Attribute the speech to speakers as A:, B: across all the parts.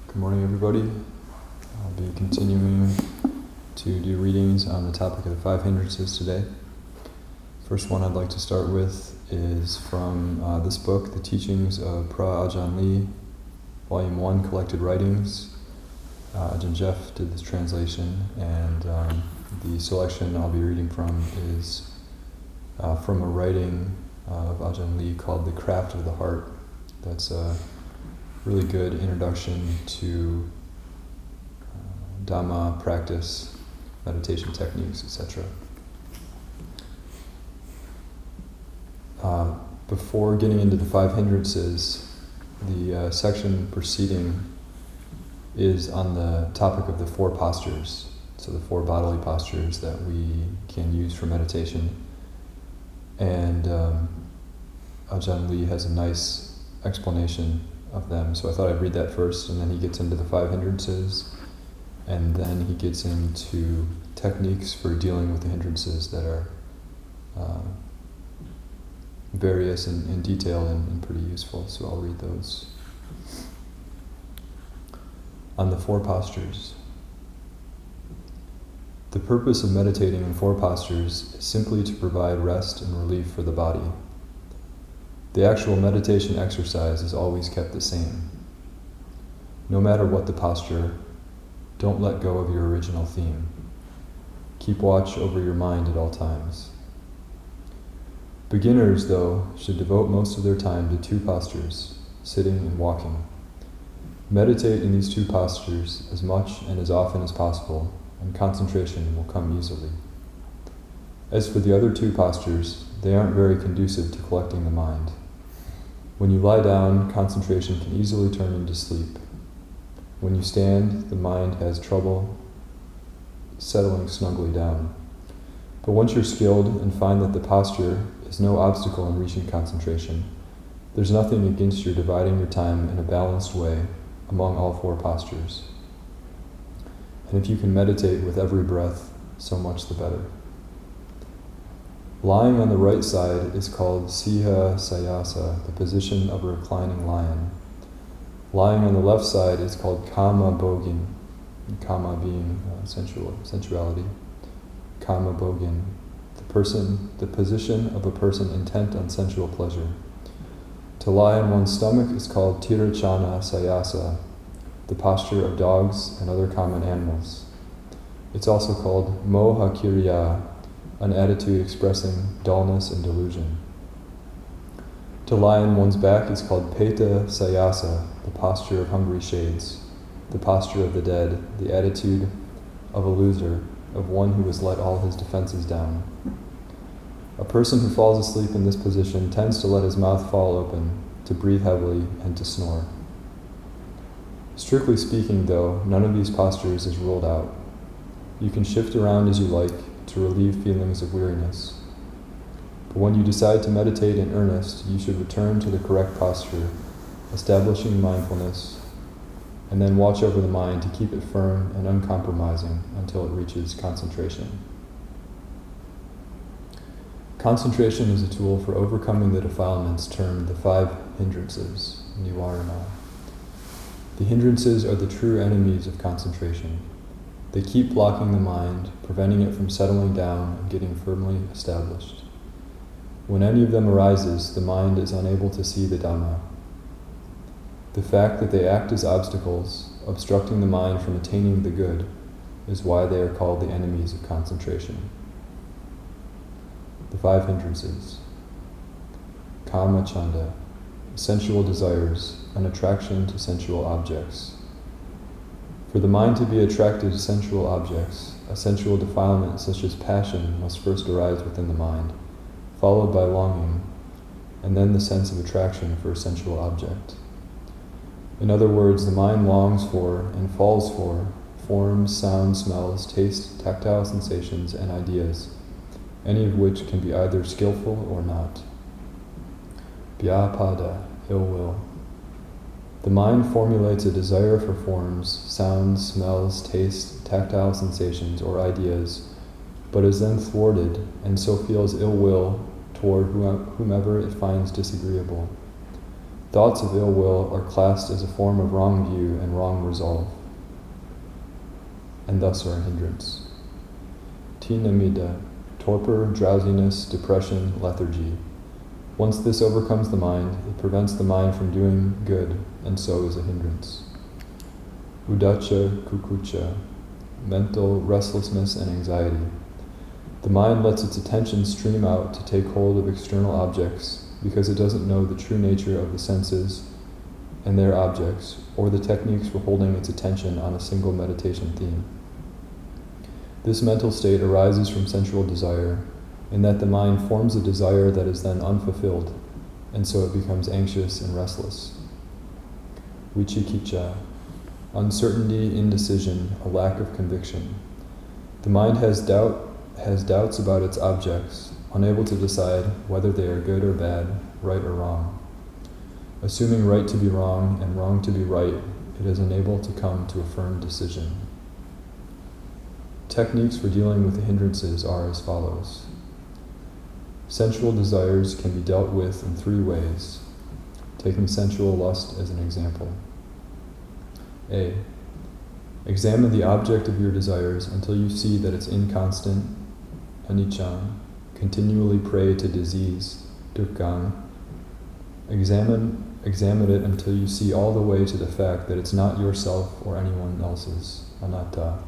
A: Good morning, everybody. I'll be continuing to do readings on the topic of the five hindrances today. First one I'd like to start with is from this book, The Teachings of Phra Ajaan, Volume 1, Collected Writings. Ajahn Jeff did this translation, and the selection I'll be reading from is from a writing of Ajaan called The Craft of the Heart. That's a really good introduction to Dhamma practice, meditation techniques, etc. Before getting into the five hindrances, the section preceding is on the topic of the four postures, so the four bodily postures that we can use for meditation. And Ajahn Lee has a nice explanation of them, so I thought I'd read that first, and then he gets into the five hindrances, and then he gets into techniques for dealing with the hindrances that are various in detail and pretty useful, so I'll read those. On the four postures. The purpose of meditating in four postures is simply to provide rest and relief for the body. The actual meditation exercise is always kept the same. No matter what the posture, don't let go of your original theme. Keep watch over your mind at all times. Beginners, though, should devote most of their time to two postures, sitting and walking. Meditate in these two postures as much and as often as possible, and concentration will come easily. As for the other two postures, they aren't very conducive to collecting the mind. When you lie down, concentration can easily turn into sleep. When you stand, the mind has trouble settling snugly down. But once you're skilled and find that the posture is no obstacle in reaching concentration, there's nothing against your dividing your time in a balanced way among all four postures. And if you can meditate with every breath, so much the better. Lying on the right side is called Siha Sayasa, the position of a reclining lion. Lying on the left side is called Kama Bogin, Kama being sensuality. Kama Bogin, the position of a person intent on sensual pleasure. To lie on one's stomach is called Tirachana Sayasa, the posture of dogs and other common animals. It's also called Moha Kiriya, an attitude expressing dullness and delusion. To lie on one's back is called Peta Sayasa, the posture of hungry shades, the posture of the dead, the attitude of a loser, of one who has let all his defenses down. A person who falls asleep in this position tends to let his mouth fall open, to breathe heavily, and to snore. Strictly speaking, though, none of these postures is ruled out. You can shift around as you like to relieve feelings of weariness. But when you decide to meditate in earnest, you should return to the correct posture, establishing mindfulness, and then watch over the mind to keep it firm and uncompromising until it reaches concentration. Concentration is a tool for overcoming the defilements termed the five hindrances, nivarana. The hindrances are the true enemies of concentration. They keep blocking the mind, preventing it from settling down and getting firmly established. When any of them arises, the mind is unable to see the Dhamma. The fact that they act as obstacles, obstructing the mind from attaining the good, is why they are called the enemies of concentration. The five hindrances. Kama Chanda, sensual desires, an attraction to sensual objects. For the mind to be attracted to sensual objects, a sensual defilement such as passion must first arise within the mind, followed by longing, and then the sense of attraction for a sensual object. In other words, the mind longs for and falls for forms, sounds, smells, taste, tactile sensations, and ideas, any of which can be either skillful or not. Vyapada, ill will. The mind formulates a desire for forms, sounds, smells, taste, tactile sensations, or ideas, but is then thwarted and so feels ill will toward whomever it finds disagreeable. Thoughts of ill will are classed as a form of wrong view and wrong resolve, and thus are a hindrance. Tinamida, torpor, drowsiness, depression, lethargy. Once this overcomes the mind, it prevents the mind from doing good, and so is a hindrance. Udacha, kukucha, mental restlessness and anxiety. The mind lets its attention stream out to take hold of external objects because it doesn't know the true nature of the senses and their objects, or the techniques for holding its attention on a single meditation theme. This mental state arises from sensual desire, in that the mind forms a desire that is then unfulfilled, and so it becomes anxious and restless. Vichikicha, uncertainty, indecision, a lack of conviction. The mind has doubts about its objects, unable to decide whether they are good or bad, right or wrong. Assuming right to be wrong and wrong to be right, it is unable to come to a firm decision. Techniques for dealing with the hindrances are as follows. Sensual desires can be dealt with in 3 ways, taking sensual lust as an example. A. Examine the object of your desires until you see that it's inconstant, anicca, continually prey to disease, dukkha. Examine it until you see all the way to the fact that it's not yourself or anyone else's, anatta.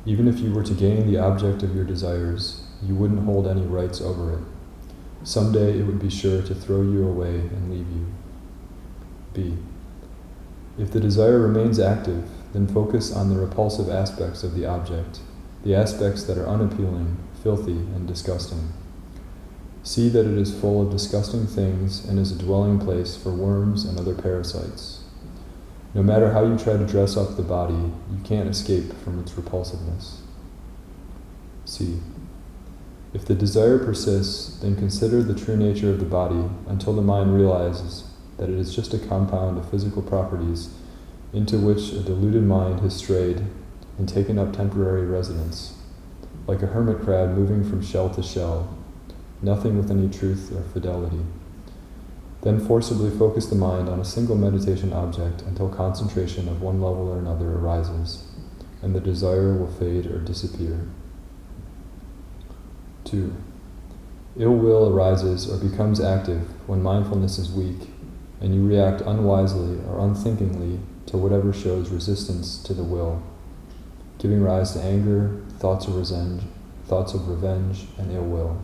A: Even if you were to gain the object of your desires, you wouldn't hold any rights over it. Someday it would be sure to throw you away and leave you. B. If the desire remains active, then focus on the repulsive aspects of the object, the aspects that are unappealing, filthy, and disgusting. See that it is full of disgusting things and is a dwelling place for worms and other parasites. No matter how you try to dress up the body, you can't escape from its repulsiveness. C. If the desire persists, then consider the true nature of the body until the mind realizes that it is just a compound of physical properties into which a deluded mind has strayed and taken up temporary residence, like a hermit crab moving from shell to shell, nothing with any truth or fidelity. Then forcibly focus the mind on a single meditation object until concentration of one level or another arises, and the desire will fade or disappear. 2. Ill will arises or becomes active when mindfulness is weak, and you react unwisely or unthinkingly to whatever shows resistance to the will, giving rise to anger, thoughts of revenge, and ill will.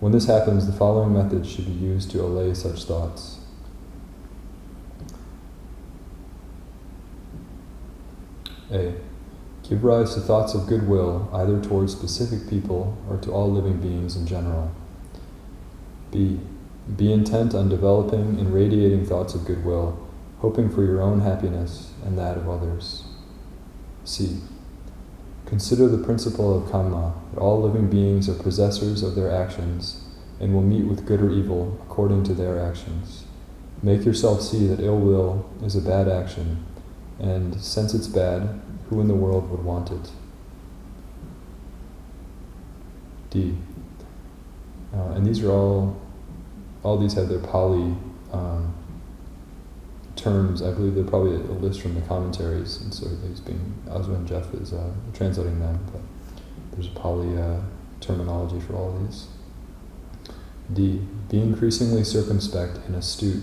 A: When this happens, the following methods should be used to allay such thoughts. A. Give rise to thoughts of goodwill either towards specific people or to all living beings in general. B. Be intent on developing and radiating thoughts of goodwill, hoping for your own happiness and that of others. C. Consider the principle of karma, that all living beings are possessors of their actions and will meet with good or evil according to their actions. Make yourself see that ill will is a bad action, and since it's bad, who in the world would want it? D. And these are all these have their Pali terms. I believe they're probably a list from the commentaries, and so Aswa and Jeff is translating them, but there's a Pali terminology for all these. D. Be increasingly circumspect and astute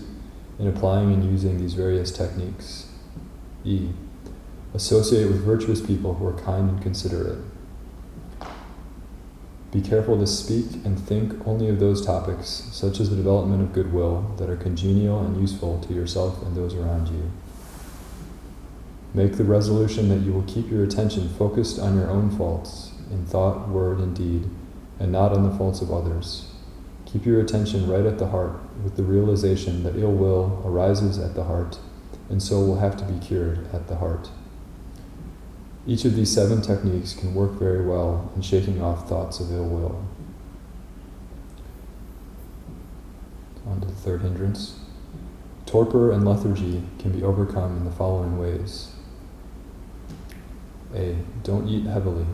A: in applying and using these various techniques. E. Associate with virtuous people who are kind and considerate. Be careful to speak and think only of those topics, such as the development of goodwill, that are congenial and useful to yourself and those around you. Make the resolution that you will keep your attention focused on your own faults, in thought, word, and deed, and not on the faults of others. Keep your attention right at the heart, with the realization that ill will arises at the heart, and so will have to be cured at the heart. Each of these 7 techniques can work very well in shaking off thoughts of ill will. On to the 3rd hindrance. Torpor and lethargy can be overcome in the following ways. A. Don't eat heavily.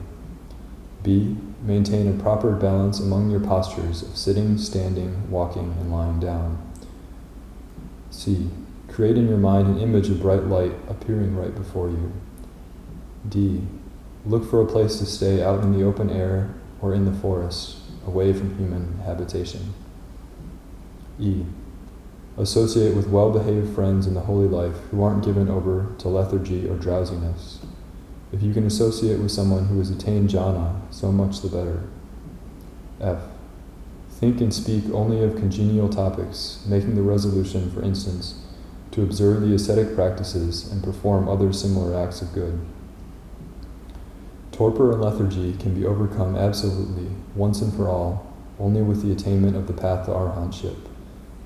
A: B. Maintain a proper balance among your postures of sitting, standing, walking, and lying down. C. Create in your mind an image of bright light appearing right before you. D. Look for a place to stay out in the open air or in the forest, away from human habitation. E. Associate with well-behaved friends in the holy life who aren't given over to lethargy or drowsiness. If you can associate with someone who has attained jhana, so much the better. F. Think and speak only of congenial topics, making the resolution, for instance, to observe the ascetic practices and perform other similar acts of good. Torpor and lethargy can be overcome absolutely, once and for all, only with the attainment of the path to arahantship.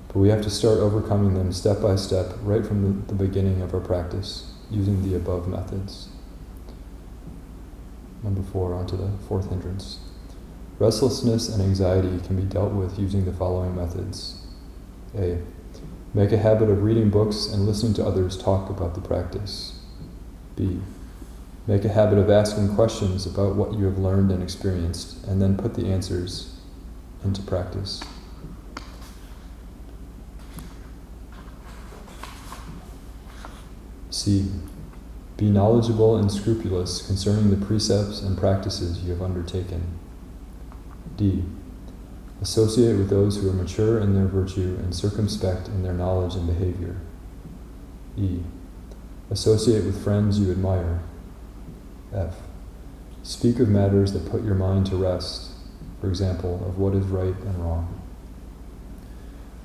A: But we have to start overcoming them step by step, right from the beginning of our practice, using the above methods. Number 4, on to the fourth hindrance. Restlessness and anxiety can be dealt with using the following methods. A. Make a habit of reading books and listening to others talk about the practice. B. Make a habit of asking questions about what you have learned and experienced, and then put the answers into practice. C. Be knowledgeable and scrupulous concerning the precepts and practices you have undertaken. D. Associate with those who are mature in their virtue and circumspect in their knowledge and behavior. E. Associate with friends you admire. F. Speak of matters that put your mind to rest, for example, of what is right and wrong.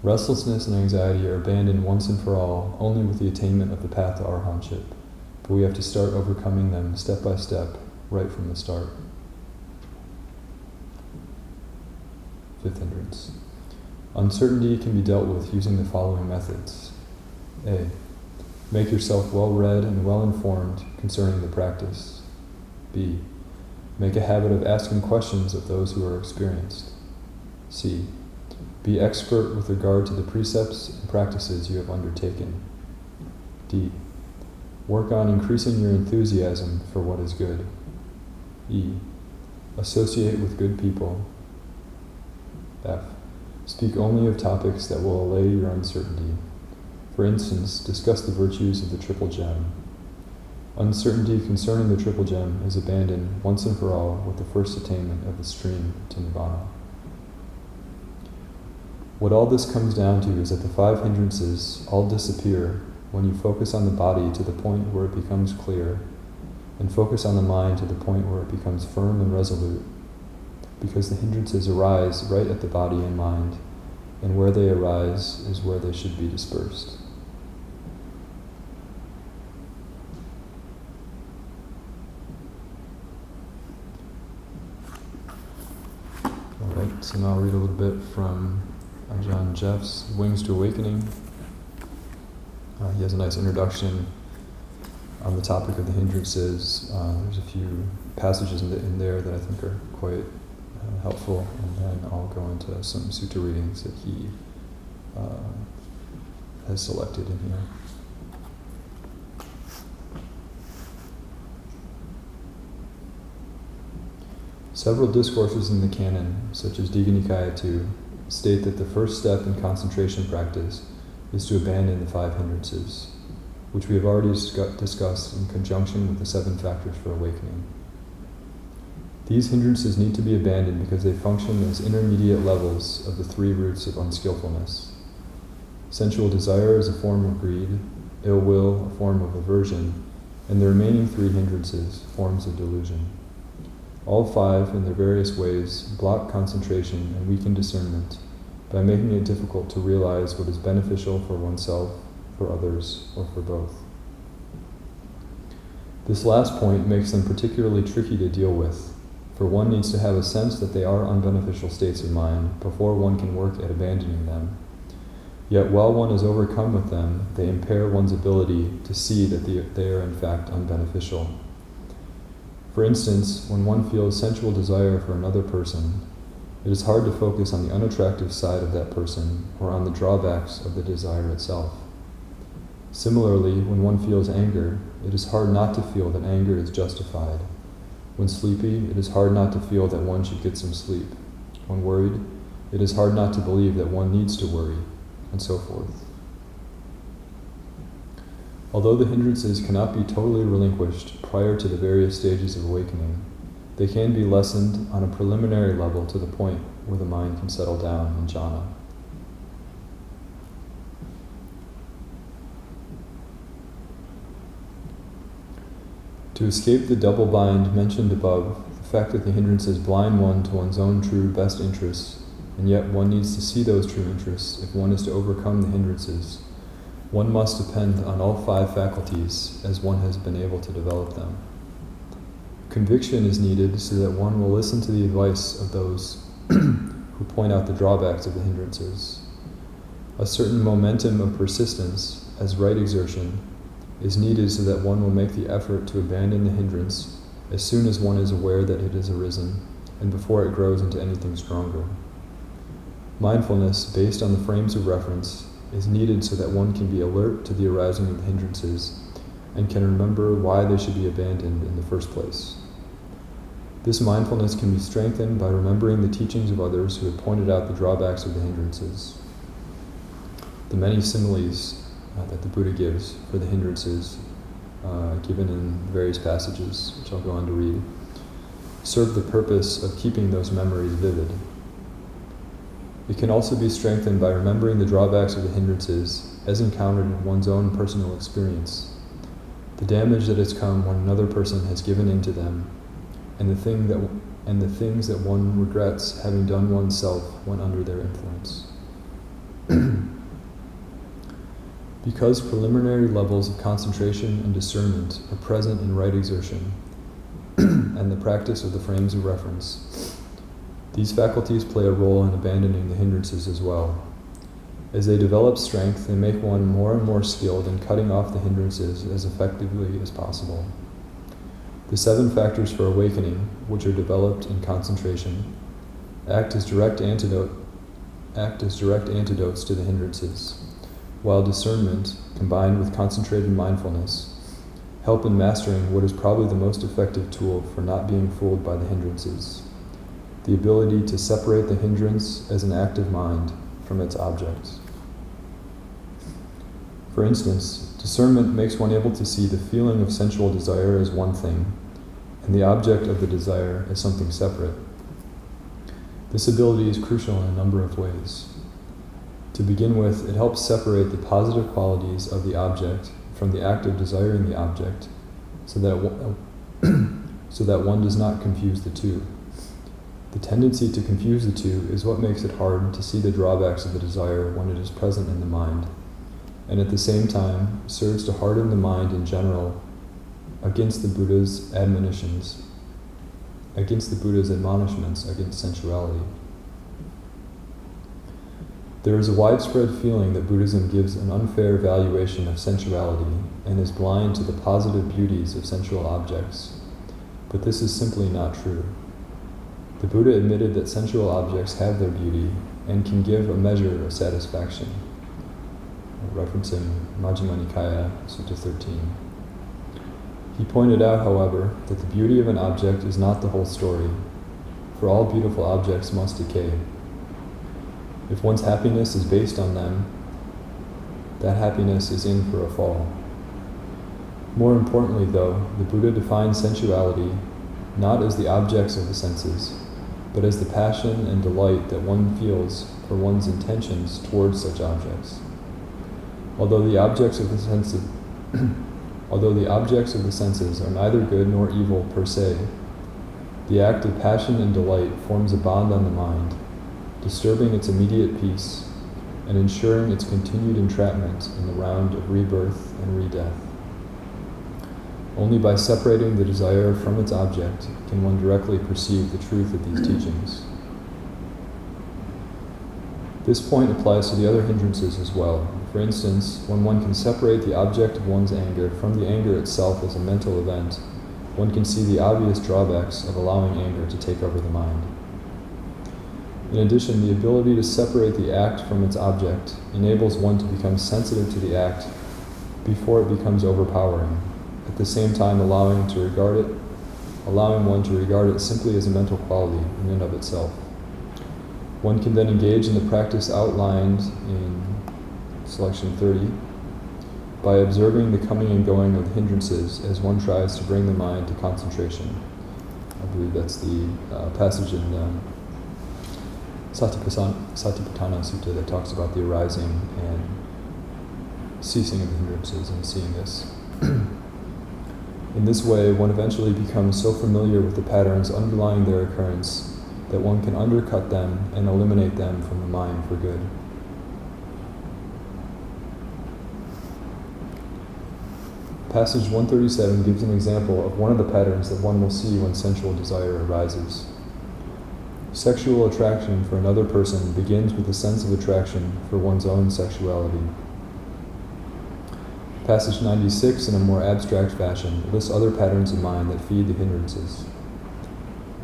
A: Restlessness and anxiety are abandoned once and for all only with the attainment of the path to arahantship, but we have to start overcoming them step by step, right from the start. Fifth hindrance. Uncertainty can be dealt with using the following methods. A. Make yourself well-read and well-informed concerning the practice. B. Make a habit of asking questions of those who are experienced. C. Be expert with regard to the precepts and practices you have undertaken. D. Work on increasing your enthusiasm for what is good. E. Associate with good people. F. Speak only of topics that will allay your uncertainty. For instance, discuss the virtues of the Triple Gem. Uncertainty concerning the Triple Gem is abandoned once and for all with the first attainment of the stream to Nibbana. What all this comes down to is that the 5 hindrances all disappear when you focus on the body to the point where it becomes clear, and focus on the mind to the point where it becomes firm and resolute, because the hindrances arise right at the body and mind, and where they arise is where they should be dispersed. Alright, so now I'll read a little bit from Ajahn Jeff's Wings to Awakening. He has a nice introduction on the topic of the hindrances. There's a few passages in there that I think are quite helpful, and then I'll go into some sutta readings that he has selected in here. Several discourses in the canon, such as Digha Nikaya 2, state that the first step in concentration practice is to abandon the 5 hindrances, which we have already discussed in conjunction with the 7 factors for awakening. These hindrances need to be abandoned because they function as intermediate levels of the 3 roots of unskillfulness. Sensual desire is a form of greed, ill will a form of aversion, and the remaining 3 hindrances, forms of delusion. All 5, in their various ways, block concentration and weaken discernment by making it difficult to realize what is beneficial for oneself, for others, or for both. This last point makes them particularly tricky to deal with, for one needs to have a sense that they are unbeneficial states of mind before one can work at abandoning them. Yet while one is overcome with them, they impair one's ability to see that they are in fact unbeneficial. For instance, when one feels sensual desire for another person, it is hard to focus on the unattractive side of that person or on the drawbacks of the desire itself. Similarly, when one feels anger, it is hard not to feel that anger is justified. When sleepy, it is hard not to feel that one should get some sleep. When worried, it is hard not to believe that one needs to worry, and so forth. Although the hindrances cannot be totally relinquished prior to the various stages of awakening, they can be lessened on a preliminary level to the point where the mind can settle down in jhana. To escape the double bind mentioned above, the fact that the hindrances blind one to one's own true best interests, and yet one needs to see those true interests if one is to overcome the hindrances, one must depend on all 5 faculties as one has been able to develop them. Conviction is needed so that one will listen to the advice of those who point out the drawbacks of the hindrances. A certain momentum of persistence, as right exertion, is needed so that one will make the effort to abandon the hindrance as soon as one is aware that it has arisen and before it grows into anything stronger. Mindfulness, based on the frames of reference, is needed so that one can be alert to the arising of the hindrances and can remember why they should be abandoned in the first place. This mindfulness can be strengthened by remembering the teachings of others who have pointed out the drawbacks of the hindrances. The many similes that the Buddha gives for the hindrances, given in various passages, which I'll go on to read, serve the purpose of keeping those memories vivid. It can also be strengthened by remembering the drawbacks of the hindrances as encountered in one's own personal experience, the damage that has come when another person has given in to them, and the things that one regrets having done oneself when under their influence. Because preliminary levels of concentration and discernment are present in right exertion and the practice of the frames of reference, these faculties play a role in abandoning the hindrances as well. As they develop strength, they make one more and more skilled in cutting off the hindrances as effectively as possible. The 7 factors for awakening, which are developed in concentration, act as direct antidotes to the hindrances, while discernment, combined with concentrated mindfulness, help in mastering what is probably the most effective tool for not being fooled by the hindrances: the ability to separate the hindrance as an active mind from its object. For instance, discernment makes one able to see the feeling of sensual desire as one thing, and the object of the desire as something separate. This ability is crucial in a number of ways. To begin with, it helps separate the positive qualities of the object from the act of desiring the object, so that one does not confuse the two. The tendency to confuse the two is what makes it hard to see the drawbacks of the desire when it is present in the mind, and at the same time serves to harden the mind in general against the Buddha's admonitions against sensuality. There is a widespread feeling that Buddhism gives an unfair valuation of sensuality and is blind to the positive beauties of sensual objects, but this is simply not true. The Buddha admitted that sensual objects have their beauty and can give a measure of satisfaction, referencing Majjhima Nikaya, Sutta 13. He pointed out, however, that the beauty of an object is not the whole story, for all beautiful objects must decay. If one's happiness is based on them, that happiness is in for a fall. More importantly, though, the Buddha defined sensuality not as the objects of the senses, but as the passion and delight that one feels for one's intentions towards such objects. Although the objects of the senses are neither good nor evil per se, the act of passion and delight forms a bond on the mind, disturbing its immediate peace and ensuring its continued entrapment in the round of rebirth and redeath. Only by separating the desire from its object can one directly perceive the truth of these teachings. This point applies to the other hindrances as well. For instance, when one can separate the object of one's anger from the anger itself as a mental event, one can see the obvious drawbacks of allowing anger to take over the mind. In addition, the ability to separate the act from its object enables one to become sensitive to the act before it becomes overpowering, at the same time allowing one to regard it simply as a mental quality in and of itself. One can then engage in the practice outlined in Selection 30, by observing the coming and going of the hindrances as one tries to bring the mind to concentration. I believe that's the passage in Satipatthana Sutta that talks about the arising and ceasing of the hindrances and seeing this. In this way, one eventually becomes so familiar with the patterns underlying their occurrence that one can undercut them and eliminate them from the mind for good. Passage 137 gives an example of one of the patterns that one will see when sensual desire arises. Sexual attraction for another person begins with a sense of attraction for one's own sexuality. Passage 96, in a more abstract fashion, lists other patterns of mind that feed the hindrances.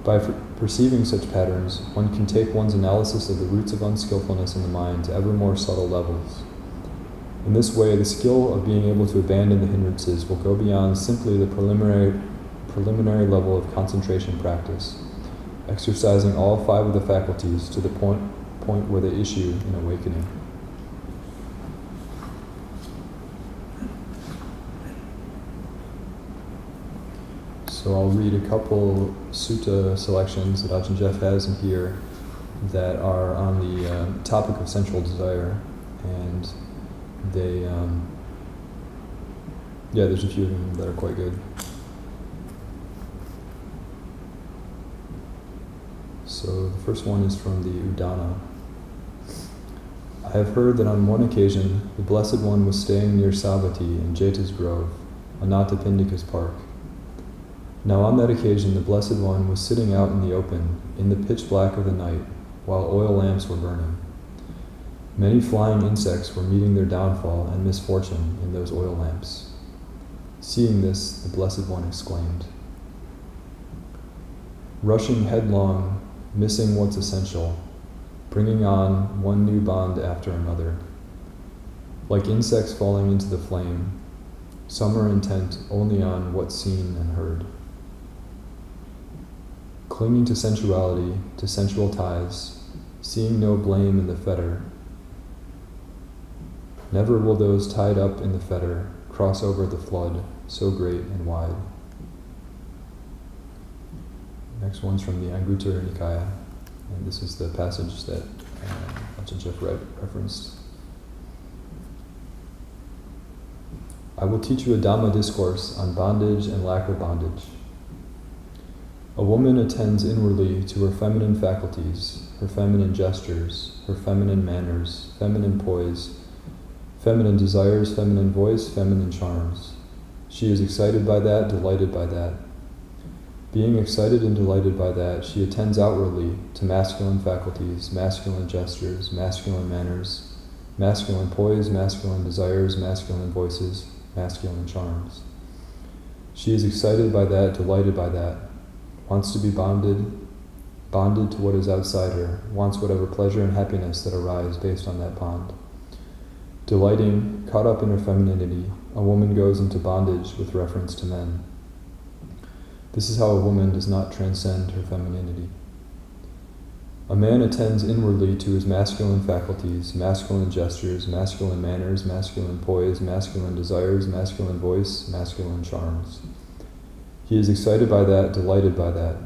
A: By perceiving such patterns, one can take one's analysis of the roots of unskillfulness in the mind to ever more subtle levels. In this way, the skill of being able to abandon the hindrances will go beyond simply the preliminary level of concentration practice, exercising all 5 of the faculties to the point where they issue in awakening. So I'll read a couple sutta selections that Ajahn Jeff has in here that are on the topic of sensual desire, and they, there's a few of them that are quite good. So the first one is from the Udana. I have heard that on one occasion the Blessed One was staying near Savatthi in Jeta's Grove, Anathapindika's park. Now on that occasion the Blessed One was sitting out in the open, in the pitch black of the night, while oil lamps were burning. Many flying insects were meeting their downfall and misfortune in those oil lamps. Seeing this, the Blessed One exclaimed, "Rushing headlong, missing what's essential, bringing on one new bond after another. Like insects falling into the flame, some are intent only on what's seen and heard. Clinging to sensuality, to sensual ties, seeing no blame in the fetter. Never will those tied up in the fetter cross over the flood so great and wide." Next one's from the Anguttara Nikaya, and this is the passage that Ajahn Jeff referenced. I will teach you a Dhamma discourse on bondage and lack of bondage. A woman attends inwardly to her feminine faculties, her feminine gestures, her feminine manners, feminine poise, feminine desires, feminine voice, feminine charms. She is excited by that, delighted by that. Being excited and delighted by that, she attends outwardly to masculine faculties, masculine gestures, masculine manners, masculine poise, masculine desires, masculine voices, masculine charms. She is excited by that, delighted by that, wants to be bonded to what is outside her, wants whatever pleasure and happiness that arise based on that bond. Delighting, caught up in her femininity, a woman goes into bondage with reference to men. This is how a woman does not transcend her femininity. A man attends inwardly to his masculine faculties, masculine gestures, masculine manners, masculine poise, masculine desires, masculine voice, masculine charms. He is excited by that, delighted by that.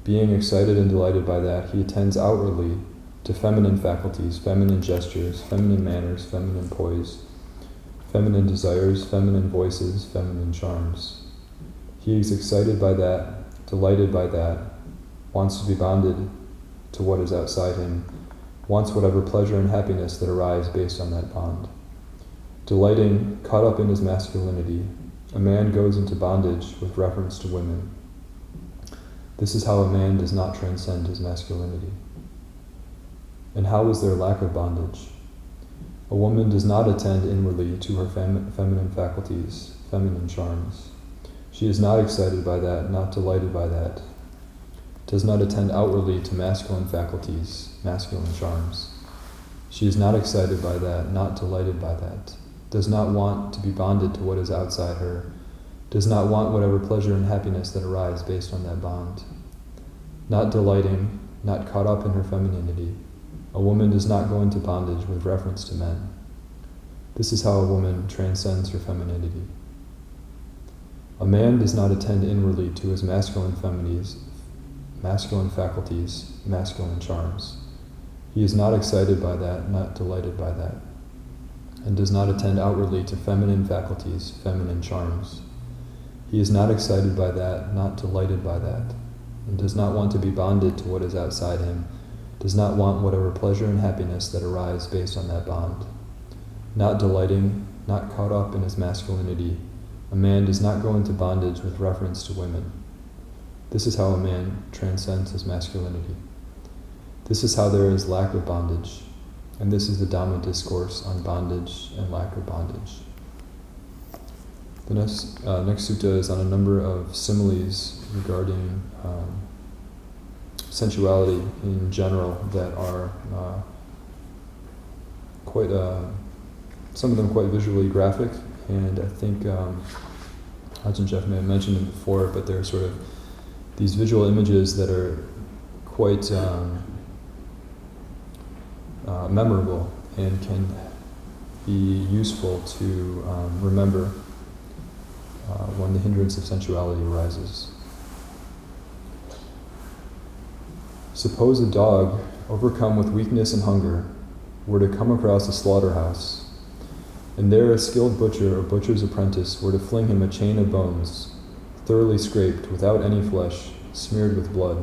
A: Being excited and delighted by that, he attends outwardly to feminine faculties, feminine gestures, feminine manners, feminine poise, feminine desires, feminine voices, feminine charms. He is excited by that, delighted by that, wants to be bonded to what is outside him, wants whatever pleasure and happiness that arise based on that bond. Delighting, caught up in his masculinity, a man goes into bondage with reference to women. This is how a man does not transcend his masculinity. And how is there lack of bondage? A woman does not attend inwardly to her feminine faculties, feminine charms. She is not excited by that, not delighted by that, does not attend outwardly to masculine faculties, masculine charms. She is not excited by that, not delighted by that, does not want to be bonded to what is outside her, does not want whatever pleasure and happiness that arise based on that bond. Not delighting, not caught up in her femininity, a woman does not go into bondage with reference to men. This is how a woman transcends her femininity. A man does not attend inwardly to his masculine faculties, masculine charms. He is not excited by that, not delighted by that, and does not attend outwardly to feminine faculties, feminine charms. He is not excited by that, not delighted by that, and does not want to be bonded to what is outside him, does not want whatever pleasure and happiness that arise based on that bond. Not delighting, not caught up in his masculinity, a man does not go into bondage with reference to women. This is how a man transcends his masculinity. This is how there is lack of bondage, and this is the Dhamma discourse on bondage and lack of bondage. The next sutta is on a number of similes regarding sensuality in general that are quite, some of them quite visually graphic, and I think Ajahn Jeff may have mentioned them before, but they're sort of these visual images that are quite memorable and can be useful to remember when the hindrance of sensuality arises. Suppose a dog, overcome with weakness and hunger, were to come across a slaughterhouse, and there a skilled butcher or butcher's apprentice were to fling him a chain of bones, thoroughly scraped, without any flesh, smeared with blood.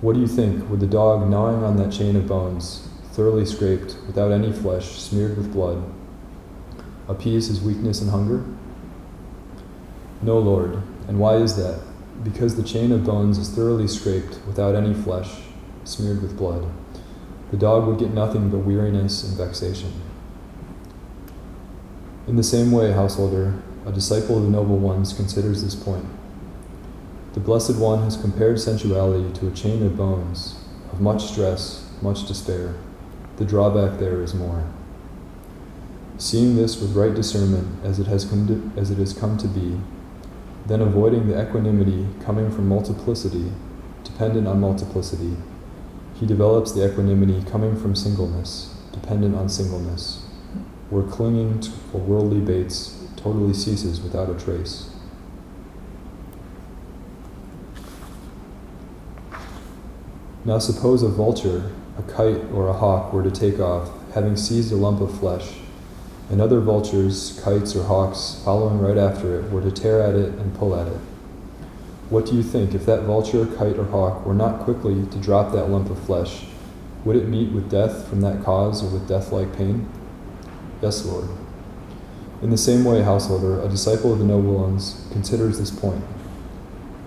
A: What do you think? Would the dog, gnawing on that chain of bones, thoroughly scraped, without any flesh, smeared with blood, appease his weakness and hunger? No, Lord. And why is that? Because the chain of bones is thoroughly scraped, without any flesh, smeared with blood. The dog would get nothing but weariness and vexation. In the same way, householder, a disciple of the Noble Ones considers this point. The Blessed One has compared sensuality to a chain of bones, of much stress, much despair. The drawback there is more. Seeing this with right discernment as it has come to be, then avoiding the equanimity coming from multiplicity, dependent on multiplicity, he develops the equanimity coming from singleness, dependent on singleness, where clinging for worldly baits totally ceases without a trace. Now suppose a vulture, a kite, or a hawk were to take off, having seized a lump of flesh, and other vultures, kites, or hawks, following right after it, were to tear at it and pull at it. What do you think, if that vulture, kite, or hawk were not quickly to drop that lump of flesh, would it meet with death from that cause or with death-like pain? Yes, Lord. In the same way, householder, a disciple of the Noble Ones considers this point.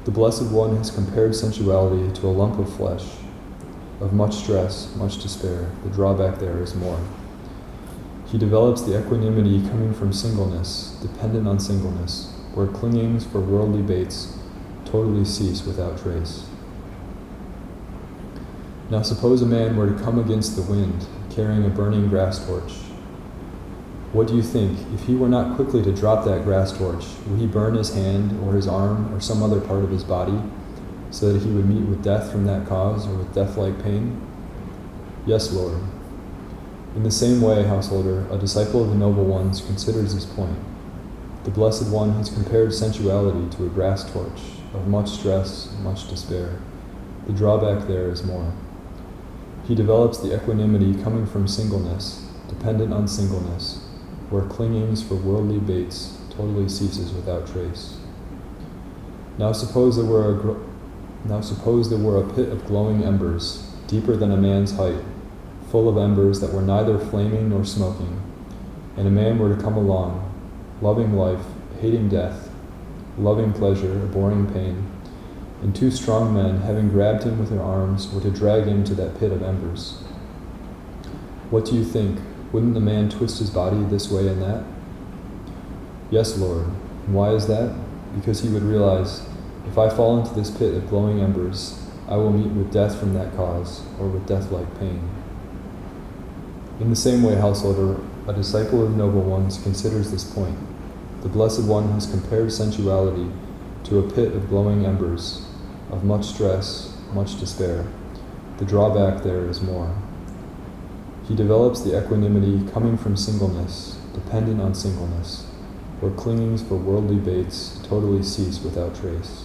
A: The Blessed One has compared sensuality to a lump of flesh, of much stress, much despair. The drawback there is more. He develops the equanimity coming from singleness, dependent on singleness, where clingings for worldly baits totally cease without trace. Now suppose a man were to come against the wind, carrying a burning grass torch. What do you think? If he were not quickly to drop that grass torch, would he burn his hand or his arm or some other part of his body, so that he would meet with death from that cause or with death-like pain? Yes, Lord. In the same way, householder, a disciple of the Noble Ones considers this point. The Blessed One has compared sensuality to a grass torch, of much stress, much despair. The drawback there is more. He develops the equanimity coming from singleness, dependent on singleness, where clingings for worldly baits totally ceases without trace. Now suppose there were a pit of glowing embers, deeper than a man's height, full of embers that were neither flaming nor smoking, and a man were to come along, loving life, hating death, loving pleasure, abhorring pain, and two strong men, having grabbed him with their arms, were to drag him to that pit of embers. What do you think? Wouldn't the man twist his body this way and that? Yes, Lord. And why is that? Because he would realize, if I fall into this pit of glowing embers, I will meet with death from that cause, or with death-like pain. In the same way, householder, a disciple of the Noble Ones considers this point. The Blessed One has compared sensuality to a pit of glowing embers, of much stress, much despair. The drawback there is more. He develops the equanimity coming from singleness, dependent on singleness, where clingings for worldly baits totally cease without trace.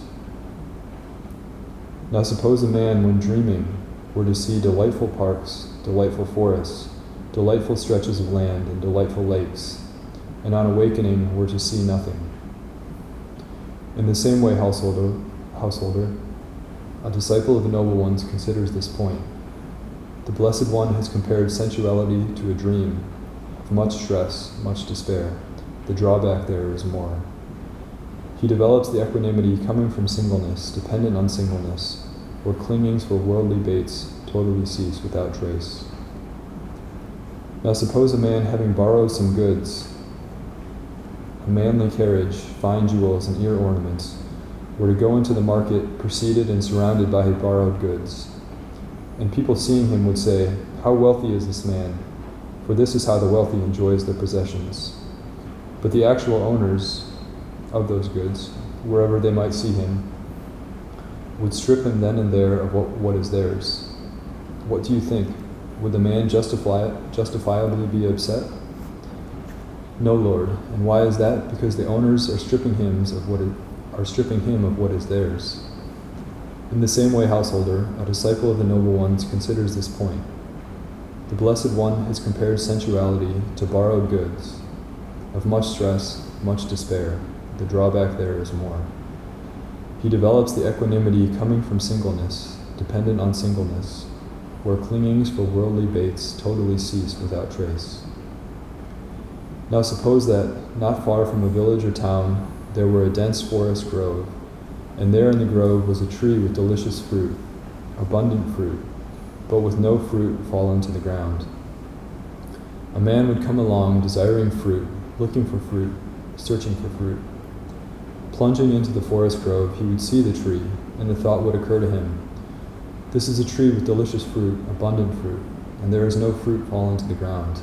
A: Now suppose a man, when dreaming, were to see delightful parks, delightful forests, delightful stretches of land, and delightful lakes, and on awakening were to see nothing. In the same way, householder, a disciple of the Noble Ones considers this point. The Blessed One has compared sensuality to a dream of much stress, much despair. The drawback there is more. He develops the equanimity coming from singleness, dependent on singleness, where clingings for worldly baits totally cease without trace. Now suppose a man, having borrowed some goods, a manly carriage, fine jewels, and ear ornaments, were to go into the market preceded and surrounded by his borrowed goods. And people seeing him would say, "How wealthy is this man? For this is how the wealthy enjoys their possessions." But the actual owners of those goods, wherever they might see him, would strip him then and there of what is theirs. What do you think? Would the man justifiably be upset? No, Lord. And why is that? Because the owners are stripping him of what is theirs. In the same way, householder, a disciple of the Noble Ones considers this point. The Blessed One has compared sensuality to borrowed goods, of much stress, much despair. The drawback there is more. He develops the equanimity coming from singleness, dependent on singleness, where clingings for worldly baits totally cease without trace. Now suppose that, not far from a village or town, there were a dense forest grove, and there in the grove was a tree with delicious fruit, abundant fruit, but with no fruit fallen to the ground. A man would come along desiring fruit, looking for fruit, searching for fruit. Plunging into the forest grove, he would see the tree, and the thought would occur to him, "This is a tree with delicious fruit, abundant fruit, and there is no fruit fallen to the ground.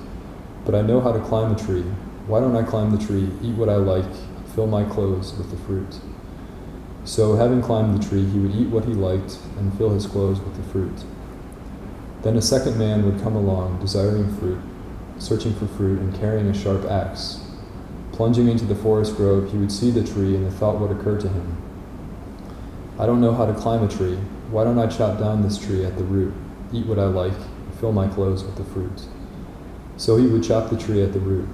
A: But I know how to climb the tree. Why don't I climb the tree, eat what I like, fill my clothes with the fruit?" So, having climbed the tree, he would eat what he liked and fill his clothes with the fruit. Then a second man would come along, desiring fruit, searching for fruit, and carrying a sharp axe. Plunging into the forest grove, he would see the tree, and the thought would occur to him, "I don't know how to climb a tree. Why don't I chop down this tree at the root, eat what I like, and fill my clothes with the fruit?" So he would chop the tree at the root.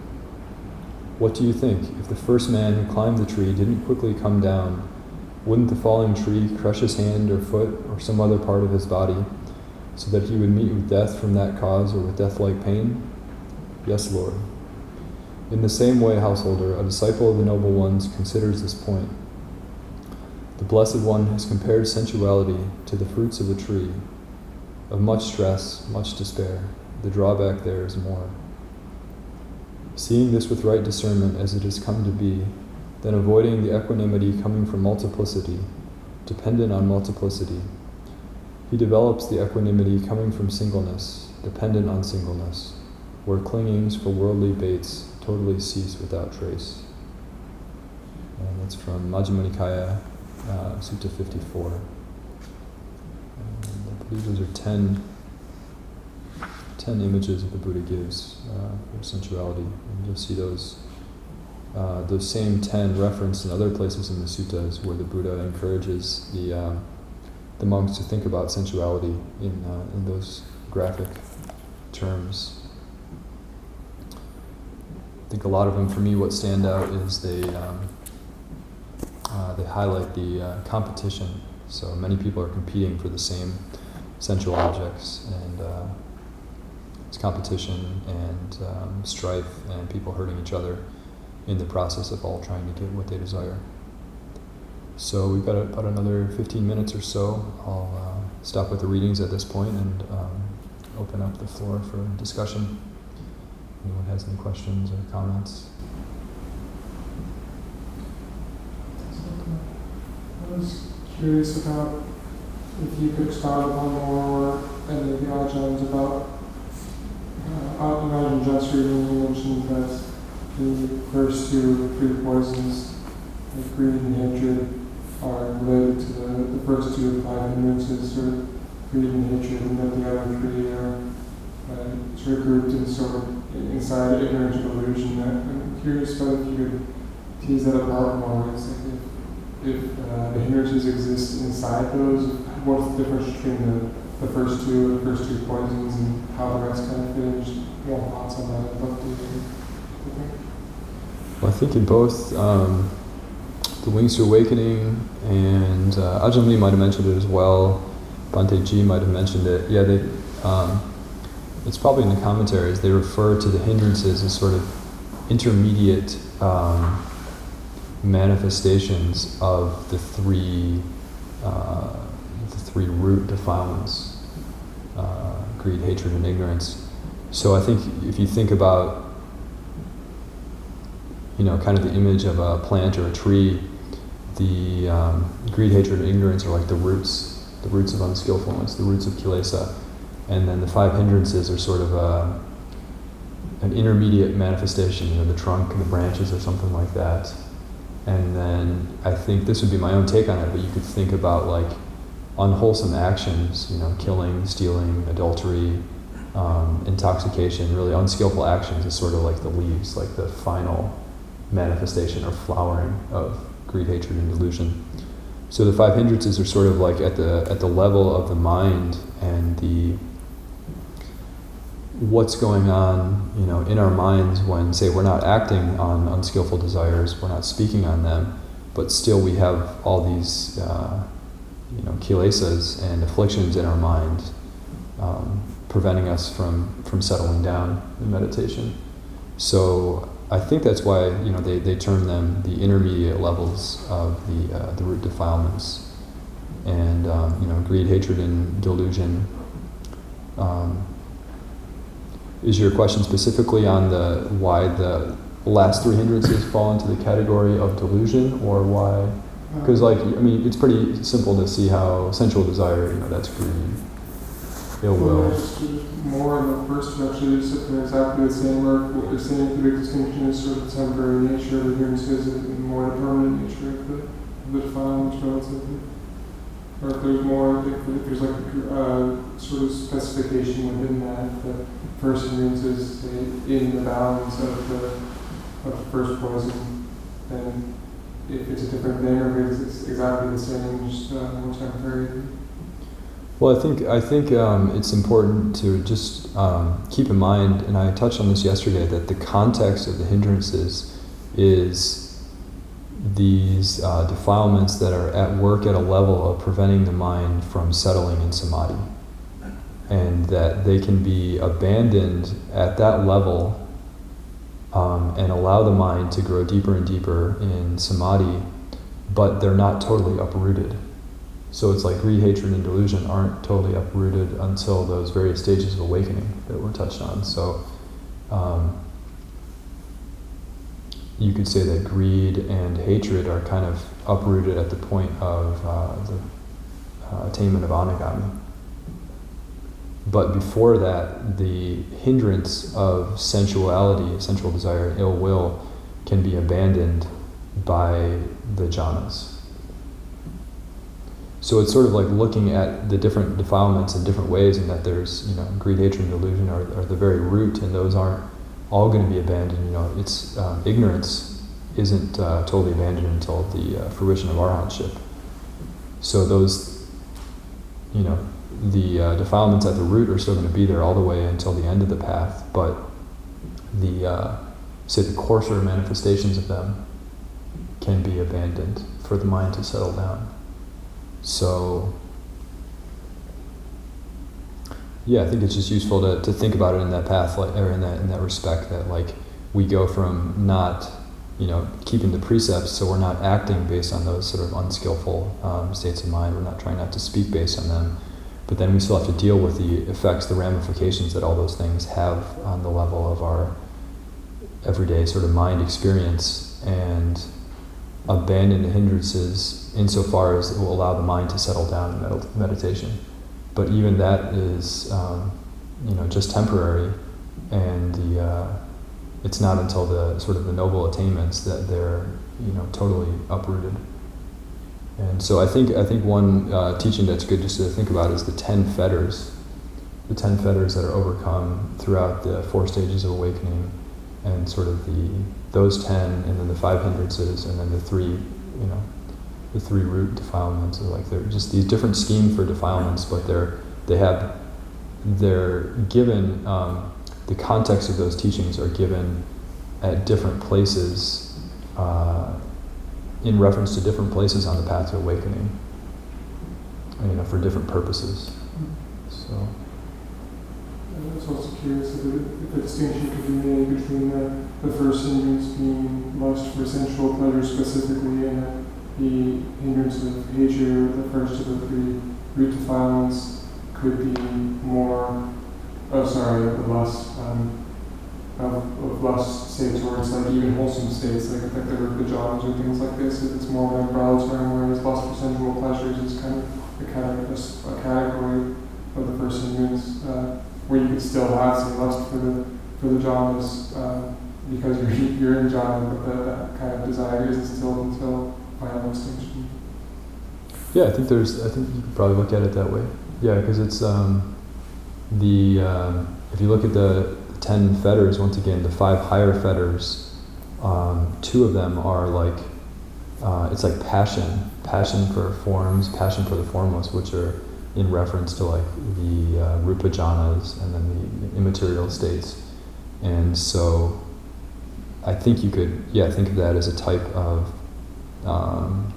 A: What do you think? If the first man who climbed the tree didn't quickly come down, wouldn't the falling tree crush his hand or foot or some other part of his body, so that he would meet with death from that cause or with death-like pain? Yes, Lord. In the same way, householder, a disciple of the Noble Ones considers this point. The Blessed One has compared sensuality to the fruits of the tree, of much stress, much despair. The drawback there is more. Seeing this with right discernment as it has come to be, then avoiding the equanimity coming from multiplicity, dependent on multiplicity, he develops the equanimity coming from singleness, dependent on singleness, where clingings for worldly baits totally cease without trace. And that's from Majjhima Nikaya, Sutta 54. And I believe those are 10 images that the Buddha gives for sensuality. And you'll see those same 10 referenced in other places in the suttas where the Buddha encourages the monks to think about sensuality in those graphic terms. I think a lot of them, for me, what stand out is they highlight the competition. So many people are competing for the same sensual objects, and it's competition and strife and people hurting each other in the process of all trying to get what they desire. So we've got about another 15 minutes or so. I'll stop with the readings at this point and open up the floor for discussion. Anyone has any questions or comments?
B: I was curious about if you could expound upon more any of the Ajahns about imagine just reading, you mentioned that the first two three poisons, like greed and hatred, are related to the first two five hindrances, sort of greed and hatred, and that the other three are sort of grouped in sort of inside ignorance and delusion. I'm curious about if you could tease that apart more. It's like if the hindrances exist inside those, what's the difference between the first two poisons and how the rest kind of fit in? Just more thoughts on that. I'd love to hear.
A: Well, I think in both the Wings to Awakening and Ajahn Lee might have mentioned it as well. Bhante G might have mentioned it. Yeah, they. It's probably in the commentaries. They refer to the hindrances as sort of intermediate manifestations of the three root defilements: greed, hatred, and ignorance. So I think if you think about, kind of the image of a plant or a tree, the greed, hatred, and ignorance are like the roots of unskillfulness, the roots of kilesa. And then the 5 hindrances are sort of an intermediate manifestation, the trunk and the branches or something like that. And then I think this would be my own take on it, but you could think about like unwholesome actions, killing, stealing, adultery, intoxication, really unskillful actions is sort of like the leaves, like the final manifestation or flowering of greed, hatred, and delusion. So the 5 hindrances are sort of like at the level of the mind and what's going on, in our minds when, say, we're not acting on unskillful desires, we're not speaking on them, but still we have all these, kilesas and afflictions in our mind, preventing us from settling down in meditation. So I think that's why, they term them the intermediate levels of the root defilements, and greed, hatred, and delusion. Is your question specifically on why the last 3 hindrances fall into the category of delusion, or why? Because it's pretty simple to see how sensual desire, that's greed, ill will.
B: More in the first two, actually, they're exactly the same, or what you're saying, the big distinction is sort of the temporary nature of the hindrances and more the permanent nature of the defilements relatively. Or if there's more, if there's like sort of specification within that, the first hindrance is in the balance of the first poison, then if it's a different thing or if it's exactly the same, just more temporary.
A: Well, I think it's important to just keep in mind, and I touched on this yesterday, that the context of the hindrances is these defilements that are at work at a level of preventing the mind from settling in samadhi, and that they can be abandoned at that level and allow the mind to grow deeper and deeper in samadhi, but they're not totally uprooted. So it's like greed, hatred, and delusion aren't totally uprooted until those various stages of awakening that were touched on. So you could say that greed and hatred are kind of uprooted at the point of the attainment of anagami. But before that, the hindrance of sensuality, sensual desire, ill will, can be abandoned by the jhanas. So it's sort of like looking at the different defilements in different ways, and that there's, greed, hatred, and delusion are the very root, and those aren't all going to be abandoned. It's ignorance isn't totally abandoned until the fruition of arhatship. So those, the defilements at the root are still going to be there all the way until the end of the path, but the, say, the coarser manifestations of them can be abandoned for the mind to settle down. So, yeah, I think it's just useful to think about it in that path, or in that respect, that we go from not, keeping the precepts, so we're not acting based on those sort of unskillful states of mind. We're not trying not to speak based on them, but then we still have to deal with the effects, the ramifications that all those things have on the level of our everyday sort of mind experience, and abandon the hindrances insofar as it will allow the mind to settle down in meditation. But even that is, just temporary, and it's not until the sort of the noble attainments that they're, totally uprooted. And so I think one teaching that's good just to think about is the 10 fetters. the 10 fetters that are overcome throughout the 4 stages of awakening, and sort of those 10, and then the 5 hindrances, and then the 3 root defilements. They're just these different schemes for defilements, but they're given, the context of those teachings are given at different places, in reference to different places on the path to awakening, for different purposes. So.
B: I was also curious if a distinction could be made between the first hindrance being lust for sensual pleasure specifically, and the hindrance of hatred, the first of the 3 root defilements, could be more, the lust, of lust, say, towards even wholesome states, like the Rupa jhanas or things like this. If it's more of an umbrella term, whereas lust for sensual pleasures is kind of a category of the first hindrance, where you could still have some lust for the jhanas, because you're in jhana, but that kind of desire isn't still until final extinction.
A: Yeah, I think you could probably look at it that way. Yeah, because it's if you look at the 10 fetters, once again, the 5 higher fetters, 2 of them are it's like passion for forms, passion for the formless, which are in reference to the rupa jhanas and then the immaterial states. And so I think you could, think of that as a type of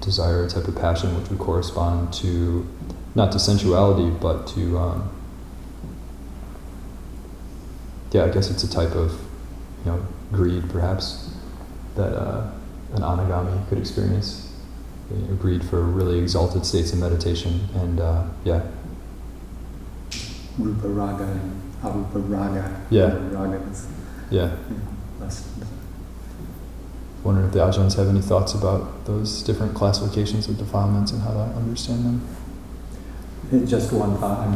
A: desire, a type of passion, which would correspond to, not to sensuality, but to, I guess it's a type of, greed, perhaps, that an anagami could experience. Greed for really exalted states of meditation, and
C: Rupa raga and arupa raga. Ragas.
A: Yeah. Wondering if the Ajahns have any thoughts about those different classifications of defilements and how to understand them.
C: Just one thought.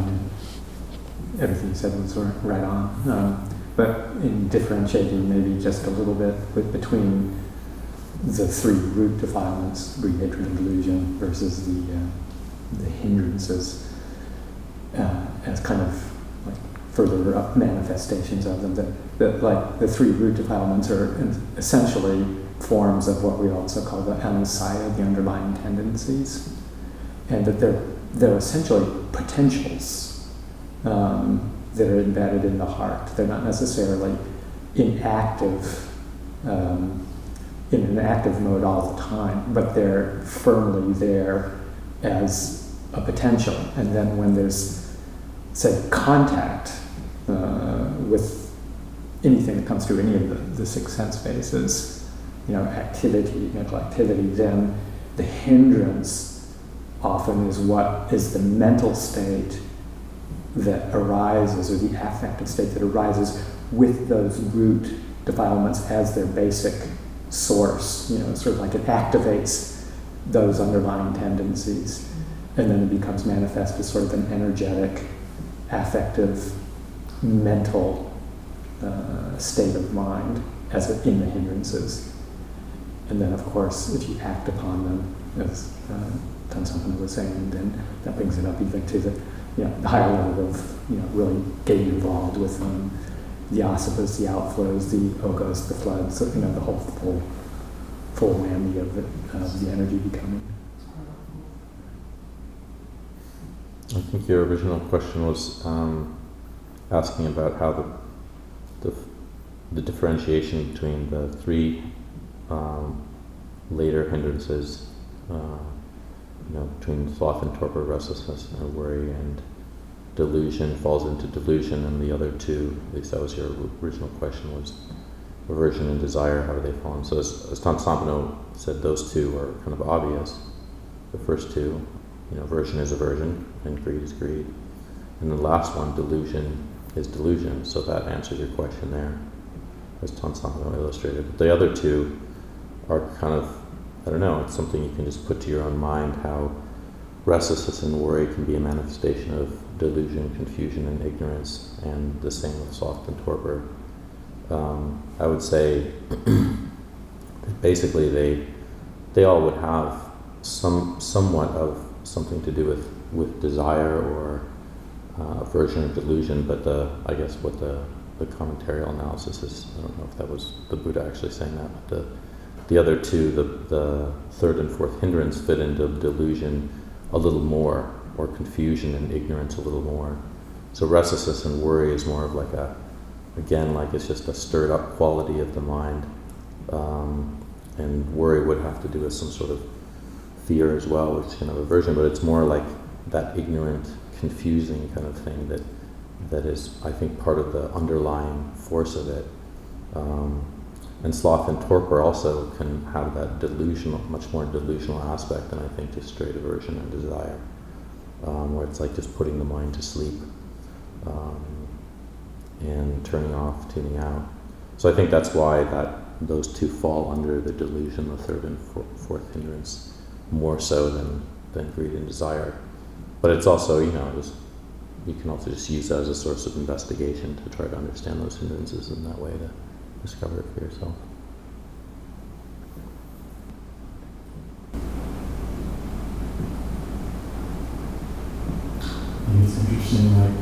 C: Everything you said was right on. But in differentiating maybe just a little bit between the 3 root defilements, greed, hatred, and delusion, versus the hindrances, as kind of further up manifestations of them. That the 3 root defilements are essentially forms of what we also call the anusaya, the underlying tendencies, and that they're essentially potentials that are embedded in the heart. They're not necessarily in an active mode all the time, but they're firmly there as a potential. And then when there's, say, contact with anything that comes through any of the 6 sense bases, activity, mental activity, then the hindrance often is the mental state that arises, or the affective state that arises with those root defilements as their basic source. Sort of like it activates those underlying tendencies, and then it becomes manifest as sort of an energetic, affective, mental state of mind in the hindrances. And then, of course, if you act upon them, as Sampanno was saying, then that brings it up even to the higher level of really getting involved with the asavas, the outflows, the ogas, the floods, the whole full whammy of the energy becoming.
D: I think your original question was asking about how the differentiation between the 3 later hindrances, between sloth and torpor, restlessness and worry, and delusion falls into delusion, and the other 2, at least that was your original question, was aversion and desire. How do they fall in? So as Sampanno said, those 2 are kind of obvious. The first 2, aversion is aversion and greed is greed, and the last one, delusion, is delusion. So that answers your question there, as Sampanno illustrated. But the other 2 are kind of, it's something you can just put to your own mind, how restlessness and worry can be a manifestation of delusion, confusion, and ignorance, and the same with sloth and torpor. I would say that basically they all would have somewhat of something to do with desire, or aversion or delusion, but I guess what the commentarial analysis is, I don't know if that was the Buddha actually saying that, but the other two, the third and fourth hindrance fit into delusion a little more, or confusion and ignorance a little more. So restlessness and worry is more of like like it's just a stirred up quality of the mind. And worry would have to do with some sort of fear as well, which is kind of aversion, but it's more like that ignorant, confusing kind of thing that is, I think, part of the underlying force of it. And sloth and torpor also can have that delusional, much more delusional aspect than I think just straight aversion and desire, where it's like just putting the mind to sleep and turning off, tuning out. So I think that's why those two fall under the delusion, the third and fourth hindrance, more so than greed and desire. But it's also, you can also just use that as a source of investigation to try to understand those hindrances in that way to discover it for yourself.
E: I think it's interesting, like,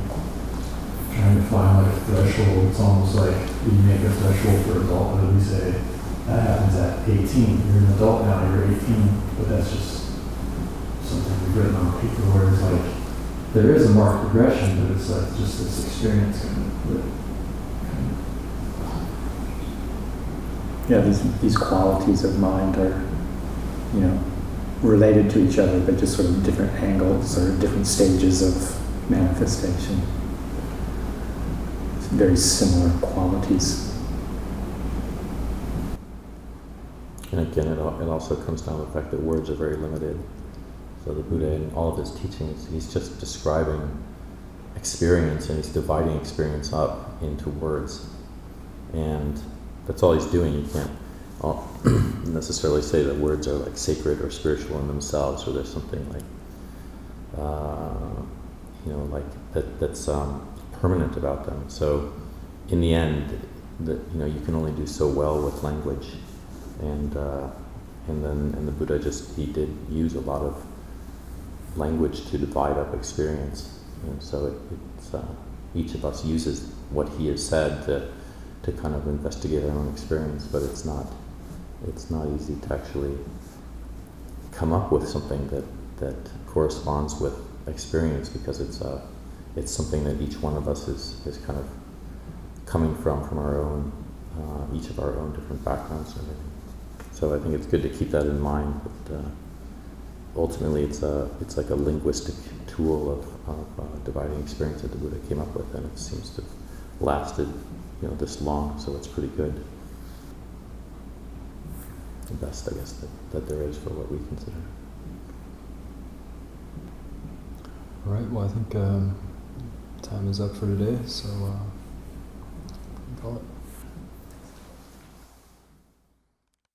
E: trying to find like a threshold. It's almost like you make a threshold for adulthood. We say that happens at 18. You're an adult now, you're 18, but that's just something we've written on paper where it's like, there is a marked progression, but it's like just this experience
C: Yeah, these qualities of mind are, related to each other, but just sort of different angles or different stages of manifestation. It's very similar qualities.
D: And again, it also comes down to the fact that words are very limited. So the Buddha, in all of his teachings, he's just describing experience, and he's dividing experience up into words. And that's all he's doing. You can't necessarily say that words are like sacred or spiritual in themselves, or there's something like, that's permanent about them. So in the end, you can only do so well with language. And the Buddha he did use a lot of language to divide up experience. And so it's each of us uses what he has said to kind of investigate our own experience, but it's not easy to actually come up with something that corresponds with experience, because it's something that each one of us is kind of coming from our own, each of our own different backgrounds and everything. So I think it's good to keep that in mind. But ultimately, it's like a linguistic tool of dividing experience that the Buddha came up with, and it seems to have lasted, this long. So it's pretty good. The best, I guess, that there is for what we consider.
A: All right. Well, I think time is up for today. So call it.